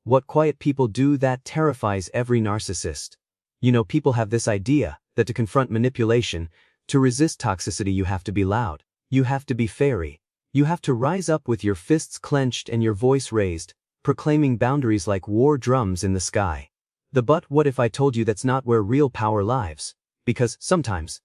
What quiet people do that terrifies every narcissist. You know, people have this idea that to confront manipulation, to resist toxicity, you have to be loud. You have to be fairy. You have to rise up with your fists clenched and your voice raised, proclaiming boundaries like war drums in the sky. But what if I told you that's not where real power lies? Because sometimes,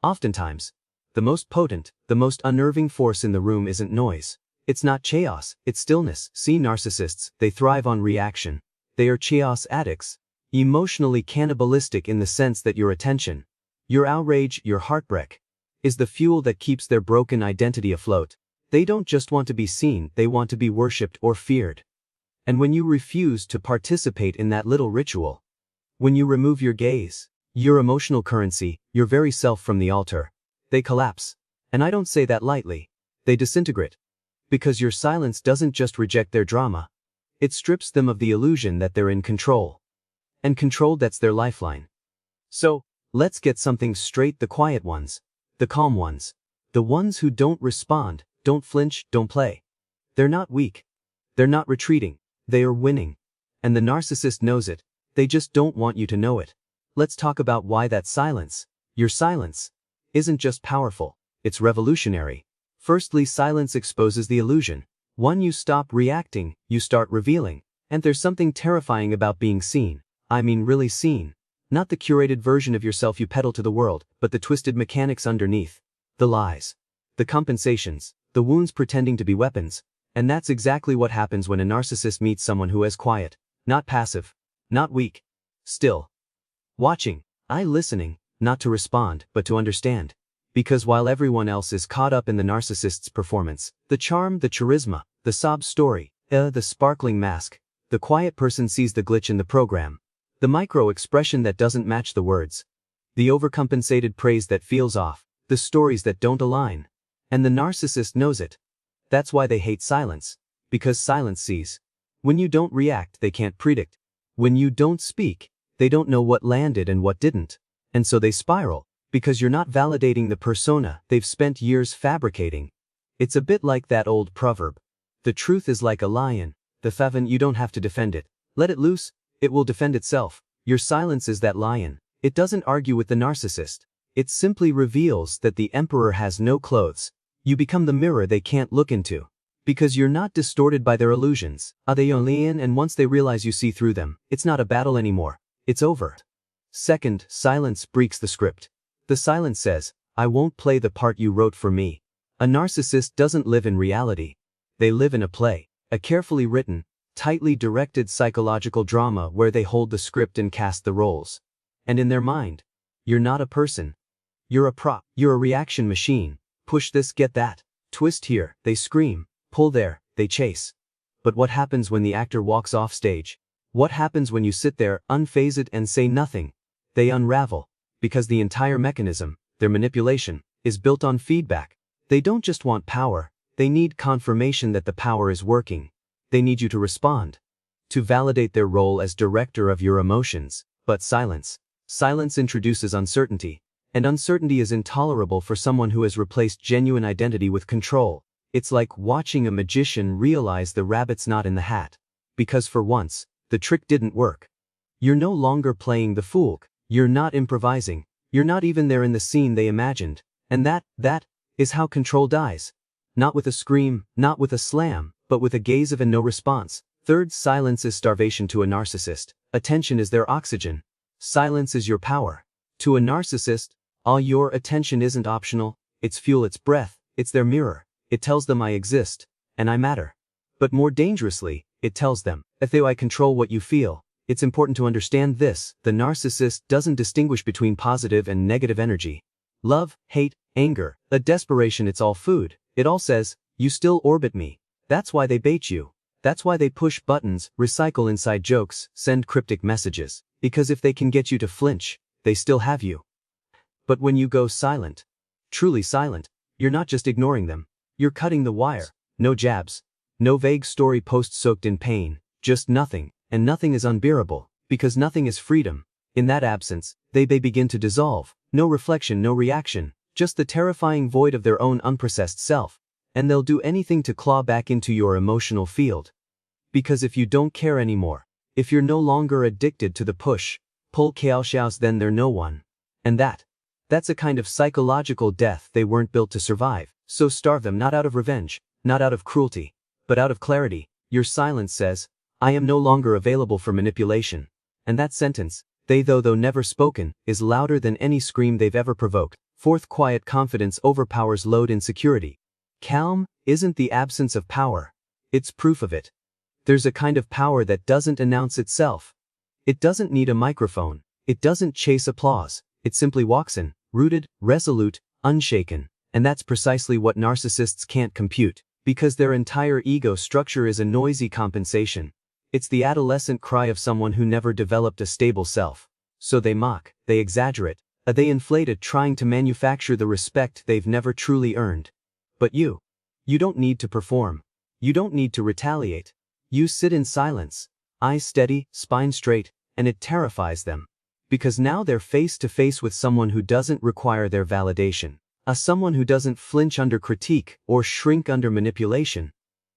oftentimes, the most potent, the most unnerving force in the room isn't noise. It's not chaos, it's stillness. See, narcissists, they thrive on reaction. They are chaos addicts, emotionally cannibalistic in the sense that your attention, your outrage, your heartbreak, is the fuel that keeps their broken identity afloat. They don't just want to be seen, they want to be worshipped or feared. And when you refuse to participate in that little ritual, when you remove your gaze, your emotional currency, your very self from the altar, they collapse. And I don't say that lightly. They disintegrate. Because your silence doesn't just reject their drama. It strips them of the illusion that they're in control. And control, that's their lifeline. So, let's get something straight. The quiet ones. The calm ones. The ones who don't respond, don't flinch, don't play. They're not weak. They're not retreating. They are winning. And the narcissist knows it. They just don't want you to know it. Let's talk about why that silence, your silence, isn't just powerful, it's revolutionary. Firstly, silence exposes the illusion. When you stop reacting, you start revealing. And there's something terrifying about being seen. I mean really seen. Not the curated version of yourself you peddle to the world, but the twisted mechanics underneath. The lies. The compensations. The wounds pretending to be weapons. And that's exactly what happens when a narcissist meets someone who is quiet, not passive, not weak, still. Watching, listening, not to respond, but to understand. Because while everyone else is caught up in the narcissist's performance, the charm, the charisma, the sob story, the sparkling mask, the quiet person sees the glitch in the program. The micro-expression that doesn't match the words. The overcompensated praise that feels off. The stories that don't align. And the narcissist knows it. That's why they hate silence. Because silence sees. When you don't react, they can't predict. When you don't speak, they don't know what landed and what didn't. And so they spiral. Because you're not validating the persona they've spent years fabricating. It's a bit like that old proverb. The truth is like a lion. The faven, you don't have to defend it. Let it loose, it will defend itself. Your silence is that lion. It doesn't argue with the narcissist. It simply reveals that the emperor has no clothes. You become the mirror they can't look into. Because you're not distorted by their illusions. They only in, and once they realize you see through them, it's not a battle anymore. It's over. Second, silence breaks the script. The silence says, I won't play the part you wrote for me. A narcissist doesn't live in reality. They live in a play. A carefully written, tightly directed psychological drama where they hold the script and cast the roles. And in their mind, you're not a person. You're a prop. You're a reaction machine. Push this, get that. Twist here, they scream. Pull there, they chase. But what happens when the actor walks off stage? What happens when you sit there, unfazed and say nothing? They unravel. Because the entire mechanism, their manipulation, is built on feedback. They don't just want power, they need confirmation that the power is working. They need you to respond. To validate their role as director of your emotions. But silence. Silence introduces uncertainty. And uncertainty is intolerable for someone who has replaced genuine identity with control. It's like watching a magician realize the rabbit's not in the hat. Because for once, the trick didn't work. You're no longer playing the fool. You're not improvising. You're not even there in the scene they imagined. And that is how control dies. Not with a scream, not with a slam, but with a gaze of and no response. Third, silence is starvation to a narcissist. Attention is their oxygen. Silence is your power. To a narcissist, all your attention isn't optional, it's fuel, it's breath, it's their mirror. It tells them I exist, and I matter. But more dangerously, it tells them, if I control what you feel. It's important to understand this, the narcissist doesn't distinguish between positive and negative energy. Love, hate, anger, a desperation, it's all food. It all says, you still orbit me. That's why they bait you. That's why they push buttons, recycle inside jokes, send cryptic messages. Because if they can get you to flinch, they still have you. But when you go silent, truly silent, you're not just ignoring them. You're cutting the wire. No jabs. No vague story post soaked in pain. Just nothing. And nothing is unbearable, because nothing is freedom. In that absence, they begin to dissolve. No reflection, no reaction, just the terrifying void of their own unprocessed self. And they'll do anything to claw back into your emotional field. Because if you don't care anymore, If you're no longer addicted to the push-pull chaos, then they're no one. And that's a kind of psychological death they weren't built to survive. So starve them, not out of revenge, not out of cruelty, but out of clarity. Your silence says, I am no longer available for manipulation. And that sentence, they though never spoken, is louder than any scream they've ever provoked. Fourth, quiet confidence overpowers loud insecurity. Calm isn't the absence of power. It's proof of it. There's a kind of power that doesn't announce itself. It doesn't need a microphone. It doesn't chase applause. It simply walks in, rooted, resolute, unshaken. And that's precisely what narcissists can't compute, because their entire ego structure is a noisy compensation. It's the adolescent cry of someone who never developed a stable self. So they mock, they exaggerate, they inflate it, trying to manufacture the respect they've never truly earned. But you don't need to perform. You don't need to retaliate. You sit in silence, eyes steady, spine straight, and it terrifies them. Because now they're face to face with someone who doesn't require their validation. Someone who doesn't flinch under critique or shrink under manipulation.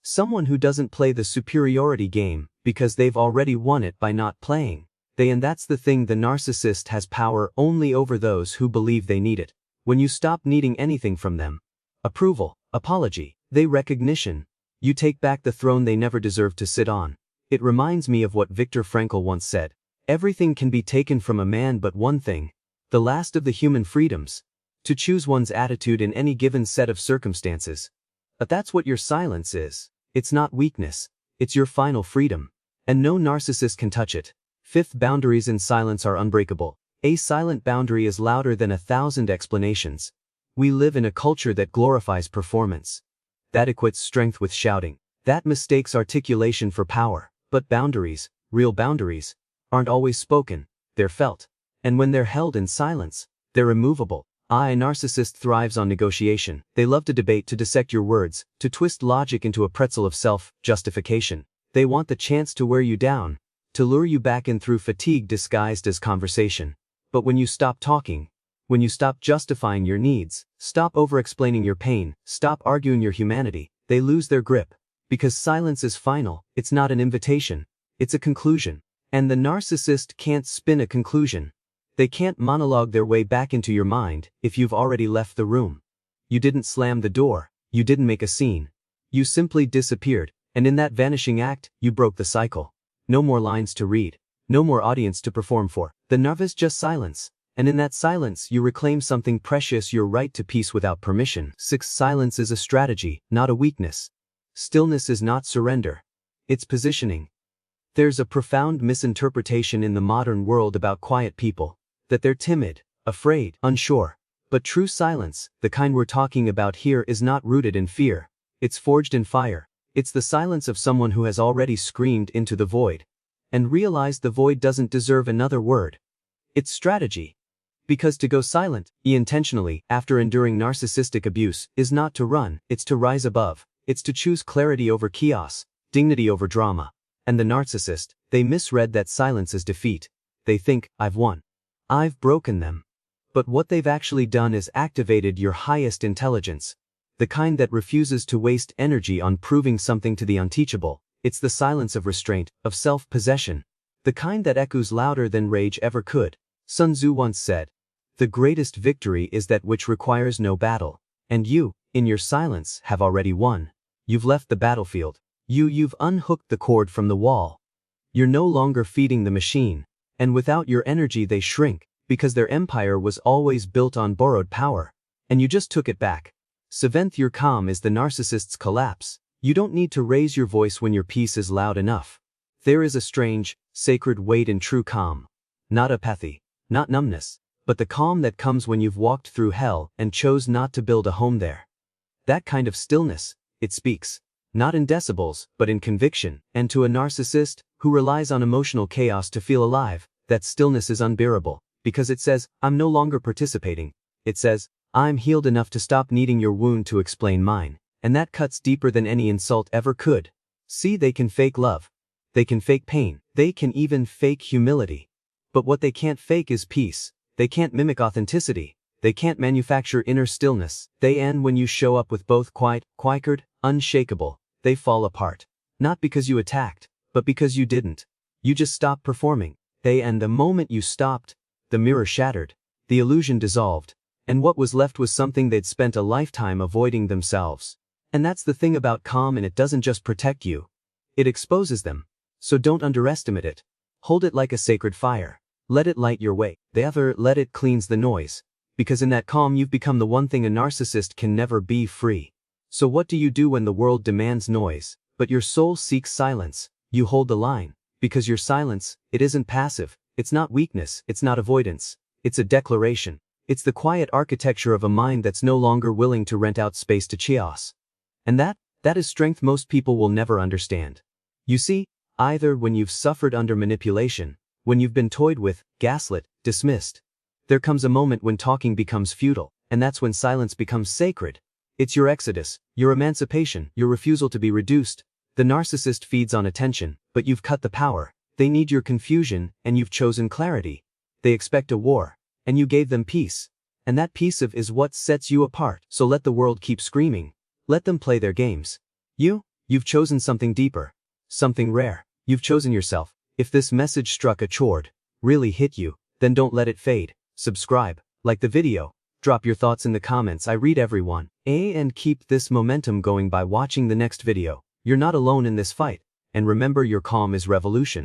Someone who doesn't play the superiority game because they've already won it by not playing. And that's the thing, the narcissist has power only over those who believe they need it. When you stop needing anything from them, approval, apology, recognition, you take back the throne they never deserved to sit on. It reminds me of what Viktor Frankl once said. Everything can be taken from a man but one thing, the last of the human freedoms, to choose one's attitude in any given set of circumstances. But that's what your silence is. It's not weakness. It's your final freedom. And no narcissist can touch it. Fifth, boundaries in silence are unbreakable. A silent boundary is louder than 1,000 explanations. We live in a culture that glorifies performance. That equates strength with shouting. That mistakes articulation for power. But boundaries, real boundaries, aren't always spoken. They're felt. And when they're held in silence, they're immovable. A narcissist thrives on negotiation. They love to debate, to dissect your words, to twist logic into a pretzel of self-justification. They want the chance to wear you down, to lure you back in through fatigue disguised as conversation. But when you stop talking, when you stop justifying your needs, stop over-explaining your pain, stop arguing your humanity, they lose their grip. Because silence is final, it's not an invitation, it's a conclusion. And the narcissist can't spin a conclusion. They can't monologue their way back into your mind if you've already left the room. You didn't slam the door, you didn't make a scene. You simply disappeared, and in that vanishing act, you broke the cycle. No more lines to read, no more audience to perform for. The nervous just silence, and in that silence you reclaim something precious, your right to peace without permission. 6. Silence is a strategy, not a weakness. Stillness is not surrender. It's positioning. There's a profound misinterpretation in the modern world about quiet people. That they're timid, afraid, unsure. But true silence, the kind we're talking about here, is not rooted in fear. It's forged in fire. It's the silence of someone who has already screamed into the void and realized the void doesn't deserve another word. It's strategy. Because to go silent, intentionally, after enduring narcissistic abuse, is not to run, it's to rise above. It's to choose clarity over chaos, dignity over drama. And the narcissist, they misread that silence as defeat. They think, I've won. I've broken them. But what they've actually done is activated your highest intelligence. The kind that refuses to waste energy on proving something to the unteachable. It's the silence of restraint, of self-possession. The kind that echoes louder than rage ever could. Sun Tzu once said, the greatest victory is that which requires no battle. And you, in your silence, have already won. You've left the battlefield. You've unhooked the cord from the wall. You're no longer feeding the machine. And without your energy they shrink, because their empire was always built on borrowed power. And you just took it back. Seventh, your calm is the narcissist's collapse. You don't need to raise your voice when your peace is loud enough. There is a strange, sacred weight in true calm. Not apathy, not numbness, but the calm that comes when you've walked through hell and chose not to build a home there. That kind of stillness, it speaks. Not in decibels, but in conviction. And to a narcissist, who relies on emotional chaos to feel alive, that stillness is unbearable, because it says, I'm no longer participating. It says, I'm healed enough to stop needing your wound to explain mine. And that cuts deeper than any insult ever could. See, they can fake love. They can fake pain. They can even fake humility. But what they can't fake is peace. They can't mimic authenticity. They can't manufacture inner stillness. They end when you show up with both quiet, unshakable. They fall apart. Not because you attacked, but because you didn't. You just stopped performing. And the moment you stopped, the mirror shattered, the illusion dissolved, and what was left was something they'd spent a lifetime avoiding themselves. And that's the thing about calm, and it doesn't just protect you. It exposes them. So don't underestimate it. Hold it like a sacred fire. Let it light your way. Let it cleanse the noise. Because in that calm you've become the one thing a narcissist can never be: free. So what do you do when the world demands noise, but your soul seeks silence? You hold the line. Because your silence, it isn't passive, it's not weakness, it's not avoidance. It's a declaration. It's the quiet architecture of a mind that's no longer willing to rent out space to chaos. And that is strength most people will never understand. You see, either when you've suffered under manipulation, when you've been toyed with, gaslit, dismissed, there comes a moment when talking becomes futile, and that's when silence becomes sacred. It's your exodus, your emancipation, your refusal to be reduced. The narcissist feeds on attention, but you've cut the power. They need your confusion, and you've chosen clarity. They expect a war, and you gave them peace. And that peace is what sets you apart. So let the world keep screaming. Let them play their games. You've chosen something deeper. Something rare. You've chosen yourself. If this message struck a chord, really hit you, then don't let it fade. Subscribe, like the video, drop your thoughts in the comments. I read everyone. And keep this momentum going by watching the next video. You're not alone in this fight. And remember, your calm is revolution.